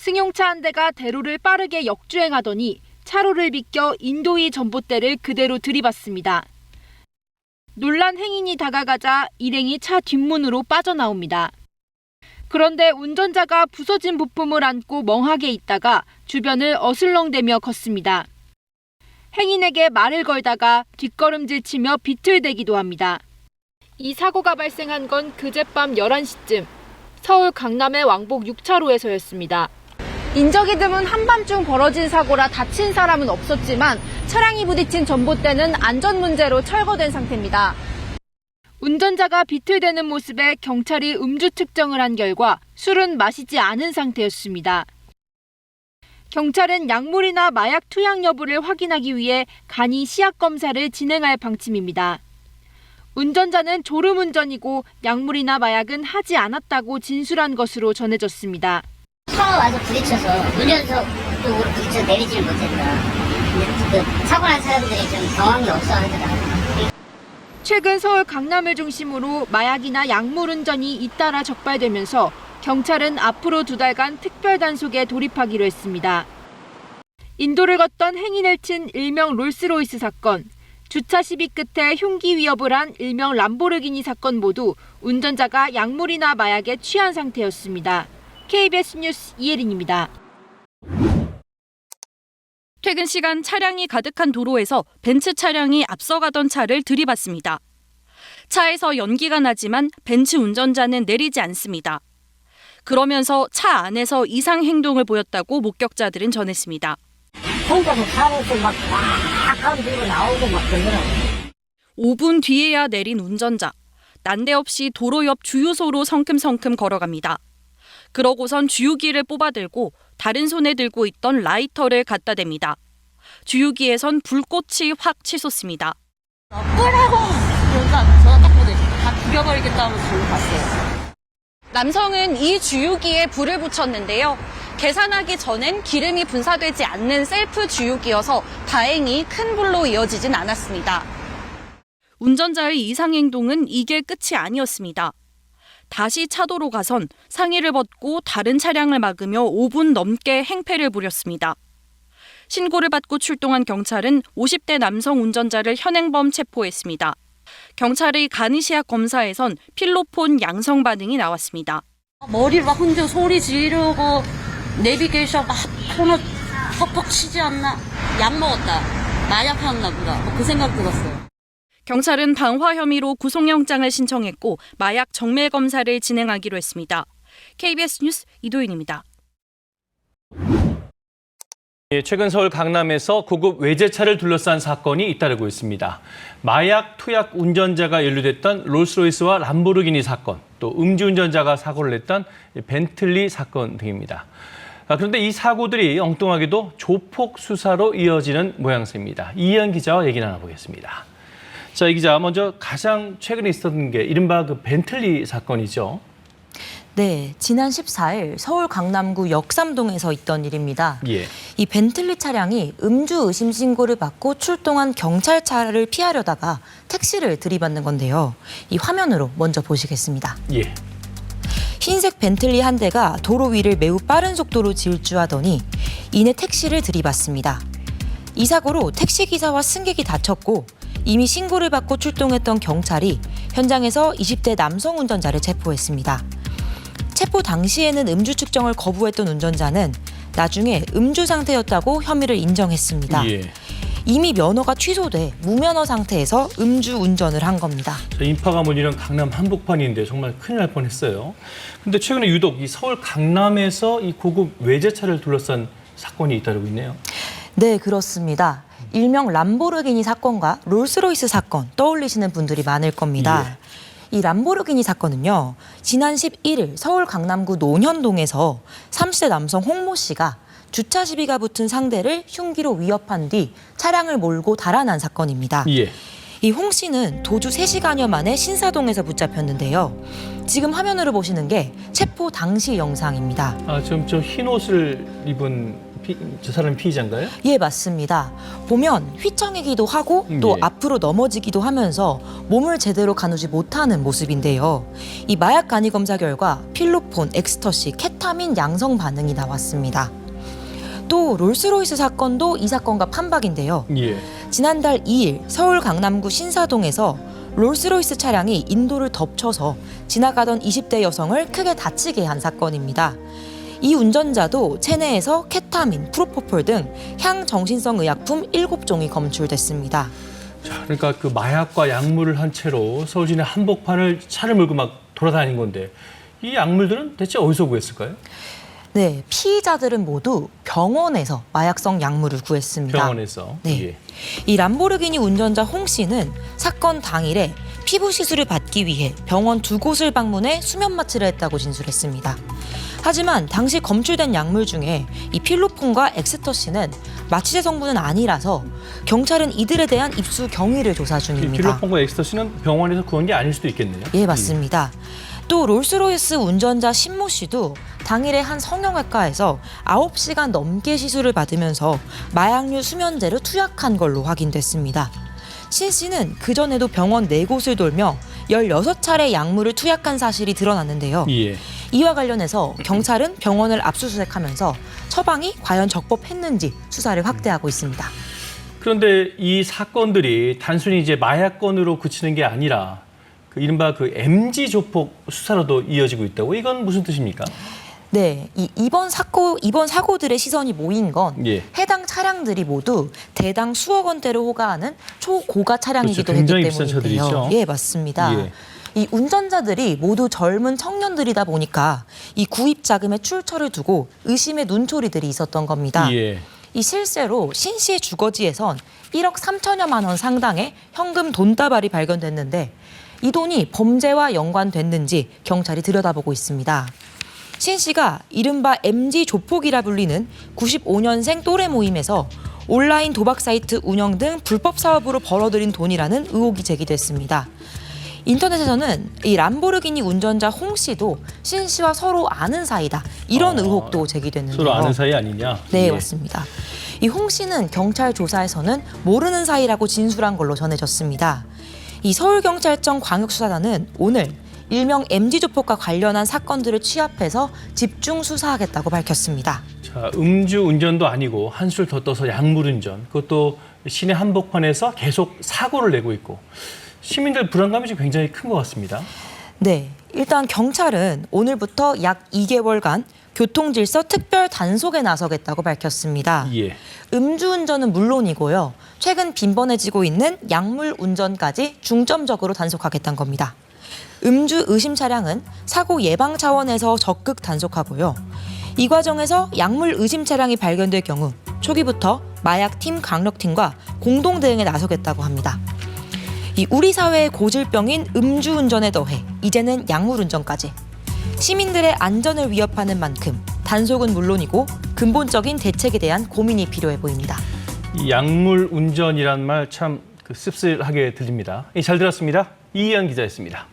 승용차 한 대가 대로를 빠르게 역주행하더니 차로를 비껴 인도이 전봇대를 그대로 들이받습니다. 놀란 행인이 다가가자 일행이 차 뒷문으로 빠져나옵니다. 그런데 운전자가 부서진 부품을 안고 멍하게 있다가 주변을 어슬렁대며 걷습니다. 행인에게 말을 걸다가 뒷걸음질치며 비틀대기도 합니다. 이 사고가 발생한 건 그젯밤 11시쯤 서울 강남의 왕복 6차로에서였습니다. 인적이 드문 한밤중 벌어진 사고라 다친 사람은 없었지만 차량이 부딪힌 전봇대는 안전 문제로 철거된 상태입니다. 운전자가 비틀대는 모습에 경찰이 음주 측정을 한 결과 술은 마시지 않은 상태였습니다. 경찰은 약물이나 마약 투약 여부를 확인하기 위해 간이 시약 검사를 진행할 방침입니다. 운전자는 졸음운전이고 약물이나 마약은 하지 않았다고 진술한 것으로 전해졌습니다. 차가 와서 부딪혀서 운전석 쪽으로 부딪혀 내리지를 못했다. 그 사고 난 사람들이 좀 경황이 없어 하더라고요. 최근 서울 강남을 중심으로 마약이나 약물 운전이 잇따라 적발되면서 경찰은 앞으로 2달간 특별 단속에 돌입하기로 했습니다. 인도를 걷던 행인을 친 일명 롤스로이스 사건, 주차 시비 끝에 흉기 위협을 한 일명 람보르기니 사건 모두 운전자가 약물이나 마약에 취한 상태였습니다. KBS 뉴스 이혜린입니다. 퇴근 시간 차량이 가득한 도로에서 벤츠 차량이 앞서가던 차를 들이받습니다. 차에서 연기가 나지만 벤츠 운전자는 내리지 않습니다. 그러면서 차 안에서 이상 행동을 보였다고 목격자들은 전했습니다. 혼자서 차에서 막 들고 나오고 막 그러더라고요. 5분 뒤에야 내린 운전자. 난데없이 도로 옆 주유소로 성큼성큼 걸어갑니다. 그러고선 주유기를 뽑아들고 다른 손에 들고 있던 라이터를 갖다 댑니다. 주유기에선 불꽃이 확 치솟습니다. 끄라고! 그러니까 제가 딱 보더니 다 죽여버리겠다면서 저를 봤어요. 남성은 이 주유기에 불을 붙였는데요. 계산하기 전엔 기름이 분사되지 않는 셀프 주유기여서 다행히 큰 불로 이어지진 않았습니다. 운전자의 이상 행동은 이게 끝이 아니었습니다. 다시 차도로 가선 상의를 벗고 다른 차량을 막으며 5분 넘게 행패를 부렸습니다. 신고를 받고 출동한 경찰은 50대 남성 운전자를 현행범 체포했습니다. 경찰의 간이시약 검사에선 필로폰 양성 반응이 나왔습니다. 머리를 막 흔들고 소리 지르고 내비게이션 막 손을 퍽퍽 치지 않나? 약 먹었다. 마약했나 보다. 그 생각 들었어요. 경찰은 방화 혐의로 구속영장을 신청했고 마약 정밀 검사를 진행하기로 했습니다. KBS 뉴스 이도윤입니다. 최근 서울 강남에서 고급 외제차를 둘러싼 사건이 잇따르고 있습니다. 마약 투약 운전자가 연루됐던 롤스로이스와 람보르기니 사건, 또 음주운전자가 사고를 냈던 벤틀리 사건 등입니다. 그런데 이 사고들이 엉뚱하게도 조폭 수사로 이어지는 모양새입니다. 이희연 기자와 얘기 나눠보겠습니다. 자, 이 기자, 먼저 가장 최근에 있었던 게 이른바 그 벤틀리 사건이죠. 네, 지난 14일 서울 강남구 역삼동에서 있던 일입니다. 예. 이 벤틀리 차량이 음주 의심 신고를 받고 출동한 경찰차를 피하려다가 택시를 들이받는 건데요. 이 화면으로 먼저 보시겠습니다. 예. 흰색 벤틀리 한 대가 도로 위를 매우 빠른 속도로 질주하더니 이내 택시를 들이받습니다. 이 사고로 택시기사와 승객이 다쳤고 이미 신고를 받고 출동했던 경찰이 현장에서 20대 남성 운전자를 체포했습니다. 체포 당시에는 음주 측정을 거부했던 운전자는 나중에 음주 상태였다고 혐의를 인정했습니다. 예. 이미 면허가 취소돼 무면허 상태에서 음주 운전을 한 겁니다. 인파가 몰리는 강남 한복판인데 정말 큰일 날 뻔했어요. 근데 최근에 유독 이 서울 강남에서 이 고급 외제차를 둘러싼 사건이 잇따르고 있네요. 네, 그렇습니다. 일명 람보르기니 사건과 롤스로이스 사건 떠올리시는 분들이 많을 겁니다. 이 람보르기니 사건은요, 지난 11일 서울 강남구 논현동에서 30대 남성 홍모 씨가 주차 시비가 붙은 상대를 흉기로 위협한 뒤 차량을 몰고 달아난 사건입니다. 예. 이 홍 씨는 도주 3시간여 만에 신사동에서 붙잡혔는데요. 지금 화면으로 보시는 게 체포 당시 영상입니다. 지금 저 흰 옷을 입은 저 사람이 피의자인가요? 예, 맞습니다. 보면 휘청이기도 하고 또 예. 앞으로 넘어지기도 하면서 몸을 제대로 가누지 못하는 모습인데요. 이 마약 간이 검사 결과 필로폰, 엑스터시, 케타민 양성 반응이 나왔습니다. 또 롤스로이스 사건도 이 사건과 판박인데요. 예. 지난달 2일 서울 강남구 신사동에서 롤스로이스 차량이 인도를 덮쳐서 지나가던 20대 여성을 크게 다치게 한 사건입니다. 이 운전자도 체내에서 케타민, 프로포폴 등 향정신성 의약품 7종이 검출됐습니다. 자, 그러니까 그 마약과 약물을 한 채로 서울 시내 한복판을 차를 몰고 막 돌아다닌 건데 이 약물들은 대체 어디서 구했을까요? 네, 피의자들은 모두 병원에서 마약성 약물을 구했습니다. 병원에서. 네. 예. 이 람보르기니 운전자 홍 씨는 사건 당일에 피부 시술을 받기 위해 병원 2곳을 방문해 수면 마취를 했다고 진술했습니다. 하지만 당시 검출된 약물 중에 이 필로폰과 엑스터시는 마취제 성분은 아니라서 경찰은 이들에 대한 입수 경위를 조사 이 중입니다. 필로폰과 엑스터시는 병원에서 구한 게 아닐 수도 있겠네요. 예, 맞습니다. 또 롤스로이스 운전자 신모 씨도 당일에 한 성형외과에서 9시간 넘게 시술을 받으면서 마약류 수면제를 투약한 걸로 확인됐습니다. 신 씨는 그전에도 병원 4곳을 돌며 16차례 약물을 투약한 사실이 드러났는데요. 예. 이와 관련해서 경찰은 병원을 압수수색하면서 처방이 과연 적법했는지 수사를 확대하고 있습니다. 그런데 이 사건들이 단순히 이제 마약건으로 그치는 게 아니라 그 이른바 그 MG 조폭 수사로도 이어지고 있다고 이건 무슨 뜻입니까? 네, 이번 사고들의 시선이 모인 건 예. 해당 차량들이 모두 대당 수억 원대를 호가하는 초고가 차량이기도 그렇죠. 굉장히 했기 비싼 때문인데요. 차들이죠. 예, 맞습니다. 예. 이 운전자들이 모두 젊은 청년들이다 보니까 이 구입 자금의 출처를 두고 의심의 눈초리들이 있었던 겁니다. 예. 이 실제로 신 씨의 주거지에선 1억 3천여만 원 상당의 현금 돈다발이 발견됐는데 이 돈이 범죄와 연관됐는지 경찰이 들여다보고 있습니다. 신 씨가 이른바 MG 조폭이라 불리는 95년생 또래 모임에서 온라인 도박 사이트 운영 등 불법 사업으로 벌어들인 돈이라는 의혹이 제기됐습니다. 인터넷에서는 이 람보르기니 운전자 홍 씨도 신 씨와 서로 아는 사이다 이런 의혹도 제기됐는데요. 서로 아는 사이 아니냐? 네, 예. 맞습니다. 이 홍 씨는 경찰 조사에서는 모르는 사이라고 진술한 걸로 전해졌습니다. 이 서울경찰청 광역수사단은 오늘 일명 MG 조폭과 관련한 사건들을 취합해서 집중 수사하겠다고 밝혔습니다. 자, 음주 운전도 아니고 한술 더 떠서 약물 운전, 그것도 시내 한복판에서 계속 사고를 내고 있고 시민들 불안감이 좀 굉장히 큰 것 같습니다. 네, 일단 경찰은 오늘부터 약 2개월간 교통질서 특별 단속에 나서겠다고 밝혔습니다. 예. 음주운전은 물론이고요. 최근 빈번해지고 있는 약물 운전까지 중점적으로 단속하겠다는 겁니다. 음주 의심 차량은 사고 예방 차원에서 적극 단속하고요. 이 과정에서 약물 의심 차량이 발견될 경우 초기부터 마약팀, 강력팀과 공동 대응에 나서겠다고 합니다. 이 우리 사회의 고질병인 음주운전에 더해 이제는 약물운전까지 시민들의 안전을 위협하는 만큼 단속은 물론이고 근본적인 대책에 대한 고민이 필요해 보입니다. 이 약물 운전이란 말 참 씁쓸하게 들립니다. 잘 들었습니다. 이희연 기자였습니다.